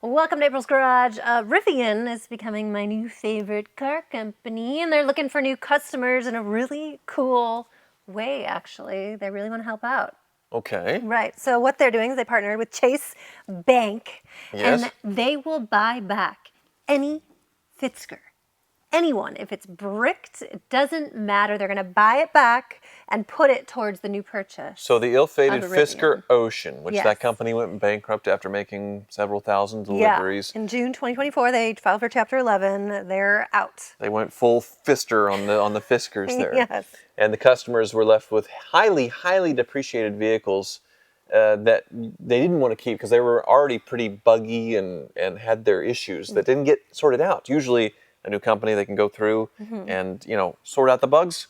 Welcome to April's Garage. Rivian is becoming my new favorite car company, and they're looking for new customers in a really cool way, actually. They really want to help out. Okay. Right. So what they're doing is they partnered with Chase Bank, Yes. and they will buy back any Fisker. Anyone. If it's bricked, it doesn't matter. They're going to buy it back and put it towards the new purchase. So the ill-fated of a Fisker Rivian. Ocean, which Yes. that company went bankrupt after making several thousand deliveries. Yeah. In June 2024, they filed for Chapter 11. They're out. They went full Fister on the Fiskers there. Yes. And the customers were left with highly depreciated vehicles that they didn't want to keep because they were already pretty buggy and had their issues that didn't get sorted out. Usually a new company, they can go through and, sort out the bugs.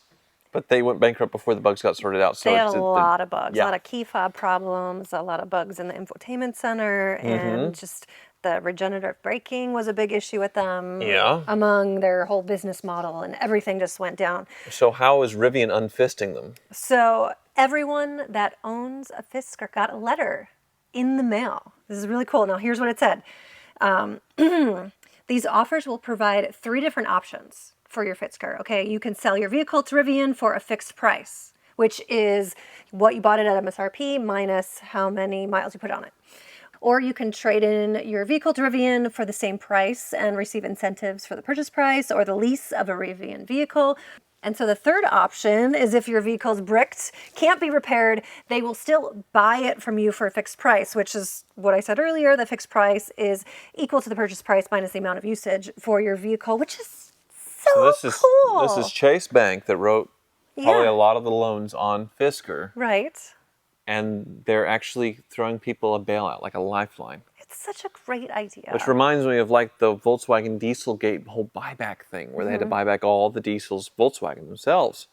But they went bankrupt before the bugs got sorted out. So They had a lot of bugs, yeah. a lot of key fob problems, a lot of bugs in the infotainment center, and just the regenerative braking was a big issue with them. Yeah. Among their whole business model, and everything just went down. So how is Rivian unfisting them? So everyone that owns a Fisker got a letter in the mail. This is really cool. Now here's what it said. These offers will provide 3 different options for your Fisker. Okay, you can sell your vehicle to Rivian for a fixed price, which is what you bought it at MSRP minus how many miles you put on it. Or you can trade in your vehicle to Rivian for the same price and receive incentives for the purchase price or the lease of a Rivian vehicle. And so the third option is if your vehicle's bricked, can't be repaired, they will still buy it from you for a fixed price, which is what I said earlier. The fixed price is equal to the purchase price minus the amount of usage for your vehicle, which is so cool. This is Chase Bank that wrote probably Yeah. a lot of the loans on Fisker. Right. And they're actually throwing people a bailout, like a lifeline. It's such a great idea. Which reminds me of like the Volkswagen Dieselgate whole buyback thing, where they had to buy back all the diesels, Volkswagen themselves.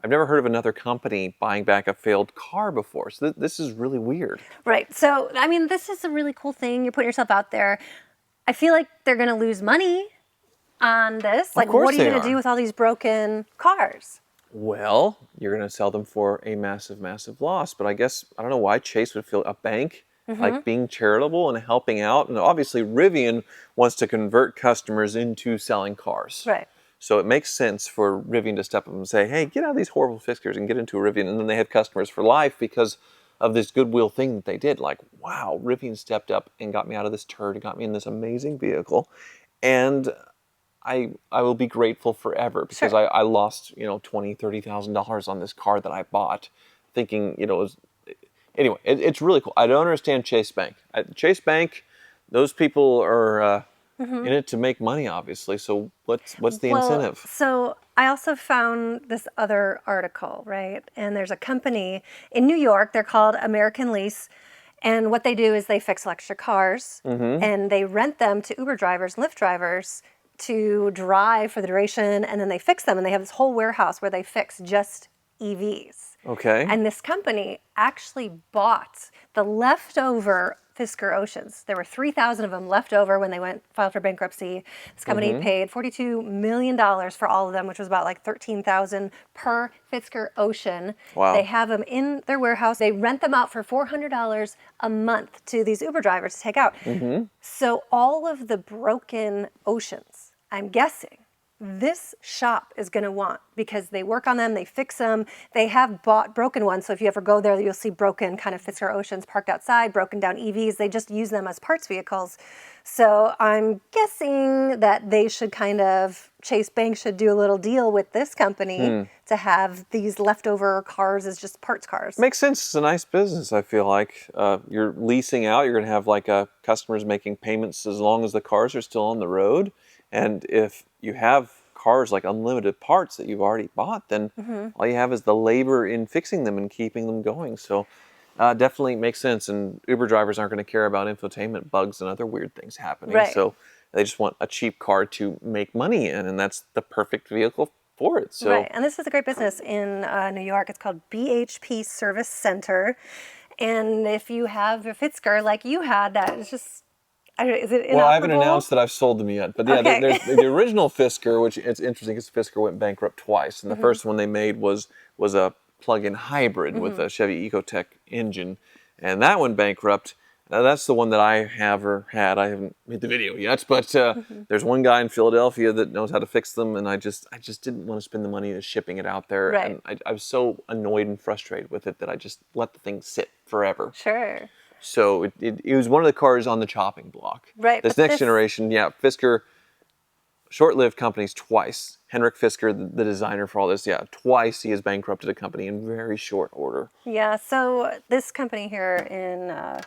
I've never heard of another company buying back a failed car before. So this is really weird. Right. So, I mean, this is a really cool thing. You're putting yourself out there. I feel like they're going to lose money on this. Like, course what are you they going to are. do with all these broken cars? Well, you're going to sell them for a massive loss. But I guess, I don't know why Chase would feel a bank like being charitable and helping out. And obviously Rivian wants to convert customers into selling cars. Right. So it makes sense for Rivian to step up and say, hey, get out of these horrible Fiskers and get into a Rivian. And then they have customers for life because of this goodwill thing that they did. Like, wow, Rivian stepped up and got me out of this turd and got me in this amazing vehicle. And I will be grateful forever because Sure. I lost, $20,000, $30,000 on this car that I bought thinking, it was... Anyway, it's really cool. I don't understand Chase Bank. Chase Bank, those people are in it to make money, obviously. So what's the incentive? So I also found this other article, right? And there's a company in New York. They're called American Lease. And what they do is they fix electric cars and they rent them to Uber drivers, Lyft drivers to drive for the duration. And then they fix them. And they have this whole warehouse where they fix just EVs. Okay. And this company actually bought the leftover Fisker Oceans. There were 3,000 of them left over when they filed for bankruptcy. This company paid $42 million for all of them, which was about like $13,000 per Fisker Ocean. Wow. They have them in their warehouse. They rent them out for $400 a month to these Uber drivers to take out. So all of the broken Oceans, I'm guessing, this shop is going to want because they work on them, they fix them. They have bought broken ones. So if you ever go there, you'll see broken kind of Fisker Oceans parked outside, broken down EVs. They just use them as parts vehicles. So I'm guessing that they should Chase Bank should do a little deal with this company to have these leftover cars as just parts cars. Makes sense. It's a nice business, I feel like. You're leasing out. You're going to have like customers making payments as long as the cars are still on the road. And if you have cars like unlimited parts that you've already bought, then all you have is the labor in fixing them and keeping them going. So definitely makes sense. And Uber drivers aren't going to care about infotainment bugs and other weird things happening. Right. So they just want a cheap car to make money in, and that's the perfect vehicle for it. So Right, and this is a great business in New York. It's called BHP Service Center. And if you have a Fisker like you had, that is just... Is it inoperable? Well, I haven't announced that I've sold them yet. But yeah, Okay. there's the original Fisker, which it's interesting because Fisker went bankrupt twice. And the first one they made was a plug-in hybrid with a Chevy Ecotec engine. And that went bankrupt. Now, that's the one that I have or had. I haven't made the video yet, but there's one guy in Philadelphia that knows how to fix them, and I just didn't want to spend the money shipping it out there. Right. And I was so annoyed and frustrated with it that I just let the thing sit forever. Sure. So it was one of the cars on the chopping block. Right. This next generation, Fisker, short-lived companies twice. Henrik Fisker, the designer for all this, twice he has bankrupted a company in very short order. Yeah, so this company here in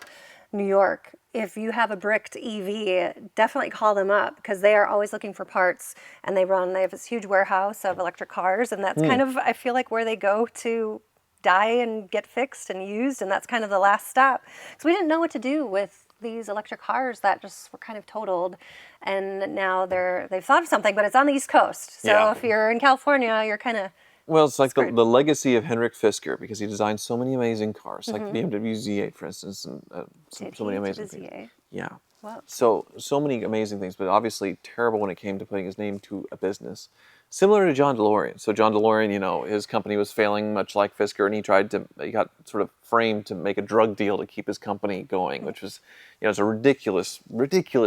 New York, if you have a bricked EV, definitely call them up because they are always looking for parts, and they have this huge warehouse of electric cars, and that's kind of, I feel like, where they go to die and get fixed and used, and that's kind of the last stop. Because we didn't know what to do with these electric cars that just were kind of totaled, and now they've thought of something, but it's on the East Coast. So if you're in California, you're kind of Well, it's like the legacy of Henrik Fisker, because he designed so many amazing cars, like the BMW Z8, for instance, and so many amazing things. Z8? Yeah. Wow. So many amazing things, but obviously terrible when it came to putting his name to a business. Similar to John Delorean. So John Delorean, his company was failing much like Fisker, and he got sort of framed to make a drug deal to keep his company going, which was, it's a ridiculous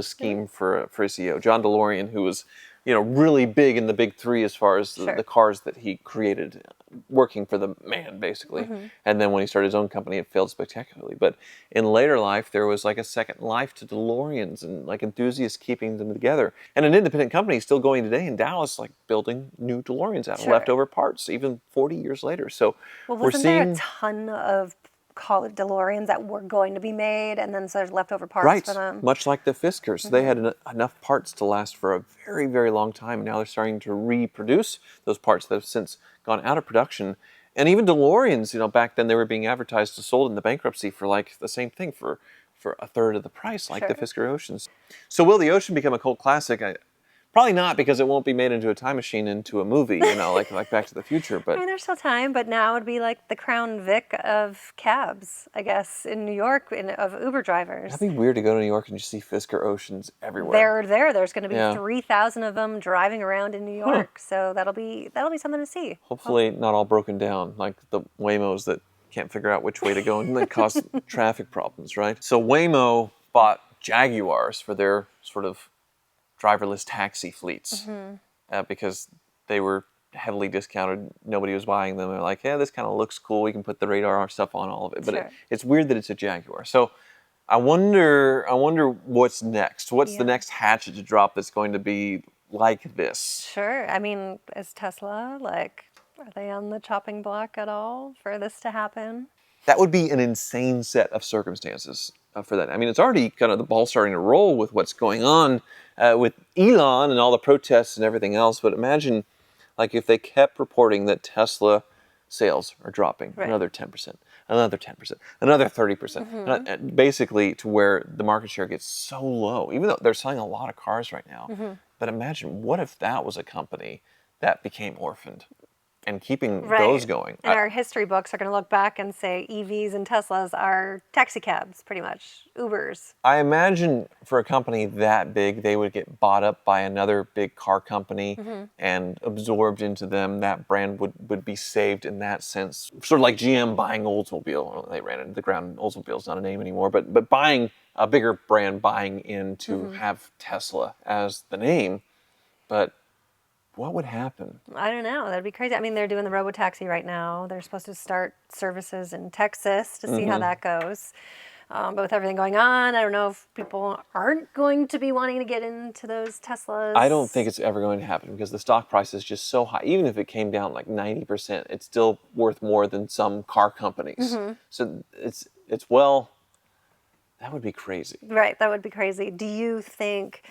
scheme for a CEO. John Delorean, who was, really big in the big three as far as the cars that he created, working for the man, basically. And then when he started his own company, it failed spectacularly. But in later life, there was like a second life to DeLoreans and like enthusiasts keeping them together. And an independent company still going today in Dallas, like building new DeLoreans out of leftover parts, even 40 years later. So wasn't there a ton of call it DeLoreans that were going to be made, and then so there's leftover parts for them? Much like the Fiskers. So they had enough parts to last for a very, very long time. And now they're starting to reproduce those parts that have since gone out of production. And even DeLoreans, back then they were being advertised and sold in the bankruptcy for like the same thing for a third of the price, like the Fisker Oceans. So will the Ocean become a cult classic? Probably not, because it won't be made into a time machine, into a movie, like Back to the Future. But I mean, there's still time, but now it would be like the Crown Vic of cabs, I guess, in New York, of Uber drivers. That'd be weird to go to New York and just see Fisker Oceans everywhere. There's going to be 3,000 of them driving around in New York, so that'll be something to see. Hopefully not all broken down, like the Waymos that can't figure out which way to go and that cause traffic problems, right? So Waymo bought Jaguars for their sort of driverless taxi fleets because they were heavily discounted. Nobody was buying them. They're like, this kind of looks cool. We can put the radar stuff on all of it. But it's weird that it's a Jaguar. So I wonder what's next. What's the next hatchet to drop that's going to be like this? Sure. I mean, is Tesla, are they on the chopping block at all for this to happen? That would be an insane set of circumstances for that. I mean, it's already kind of the ball starting to roll with what's going on with Elon and all the protests and everything else. But imagine, like, if they kept reporting that Tesla sales are dropping another 10%, another 10%, another 30%, basically to where the market share gets so low, even though they're selling a lot of cars right now. But imagine, what if that was a company that became orphaned? And keeping those going. And our history books are going to look back and say EVs and Teslas are taxi cabs, pretty much, Ubers. I imagine for a company that big, they would get bought up by another big car company and absorbed into them. That brand would be saved in that sense. Sort of like GM buying Oldsmobile. Well, they ran into the ground. Oldsmobile's not a name anymore, but buying a bigger brand, buying in to have Tesla as the name. But what would happen? I don't know. That'd be crazy. I mean, they're doing the robotaxi right now. They're supposed to start services in Texas to see how that goes. But with everything going on, I don't know if people aren't going to be wanting to get into those Teslas. I don't think it's ever going to happen because the stock price is just so high. Even if it came down like 90%, it's still worth more than some car companies. So that would be crazy. Right, that would be crazy. Do you think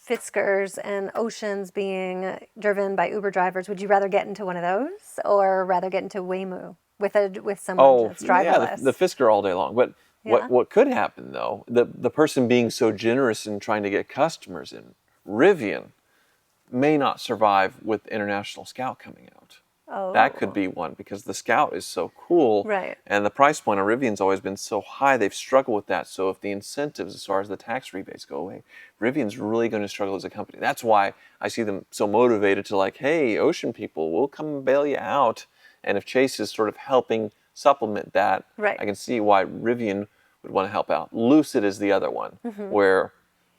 Fiskers and Oceans being driven by Uber drivers, would you rather get into one of those or rather get into Waymo with someone that's driverless? The Fisker all day long. But what could happen though, the person being so generous in trying to get customers in, Rivian, may not survive with International Scout coming out. That could be one because the Scout is so cool. Right. And the price point on Rivian's always been so high, they've struggled with that. So if the incentives as far as the tax rebates go away, Rivian's really going to struggle as a company. That's why I see them so motivated to like, hey, Ocean people, we'll come and bail you out. And if Chase is sort of helping supplement that, I can see why Rivian would want to help out. Lucid is the other one, where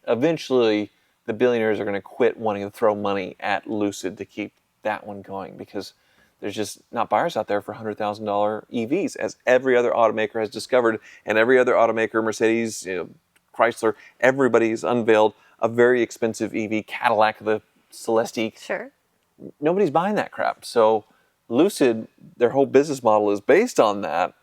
eventually the billionaires are going to quit wanting to throw money at Lucid to keep that one going, because there's just not buyers out there for $100,000 EVs, as every other automaker has discovered, and every other automaker, Mercedes, Chrysler, everybody's unveiled a very expensive EV, Cadillac, the Celestiq. Sure. Nobody's buying that crap. So Lucid, their whole business model is based on that.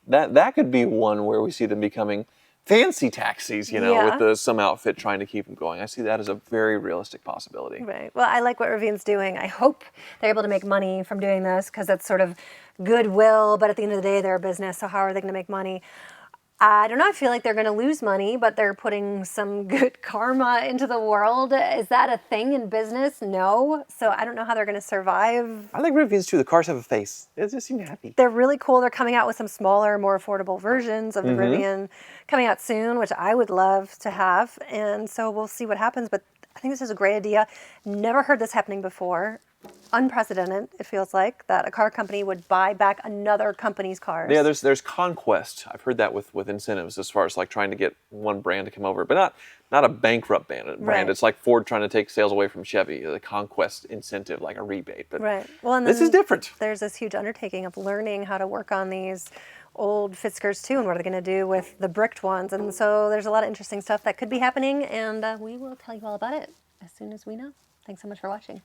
That could be one where we see them becoming fancy taxis, Yeah. with some outfit trying to keep them going. I see that as a very realistic possibility. Right. Well, I like what Rivian's doing. I hope they're able to make money from doing this, because that's sort of goodwill. But at the end of the day, they're a business, so how are they going to make money? I don't know. I feel like they're going to lose money, but they're putting some good karma into the world. Is that a thing in business? No. So I don't know how they're going to survive. I like Rivians too. The cars have a face. They just seem happy. They're really cool. They're coming out with some smaller, more affordable versions of the Rivian coming out soon, which I would love to have. And so we'll see what happens. But I think this is a great idea. Never heard this happening before. Unprecedented, it feels like, that a car company would buy back another company's cars. Yeah, there's conquest. I've heard that with incentives, as far as like trying to get one brand to come over, but not a bankrupt brand. Right. It's like Ford trying to take sales away from Chevy, the conquest incentive, like a rebate. But Right. Well, and this then is different. There's this huge undertaking of learning how to work on these old Fiskers too, and what are they going to do with the bricked ones. And so there's a lot of interesting stuff that could be happening, and we will tell you all about it as soon as we know. Thanks so much for watching.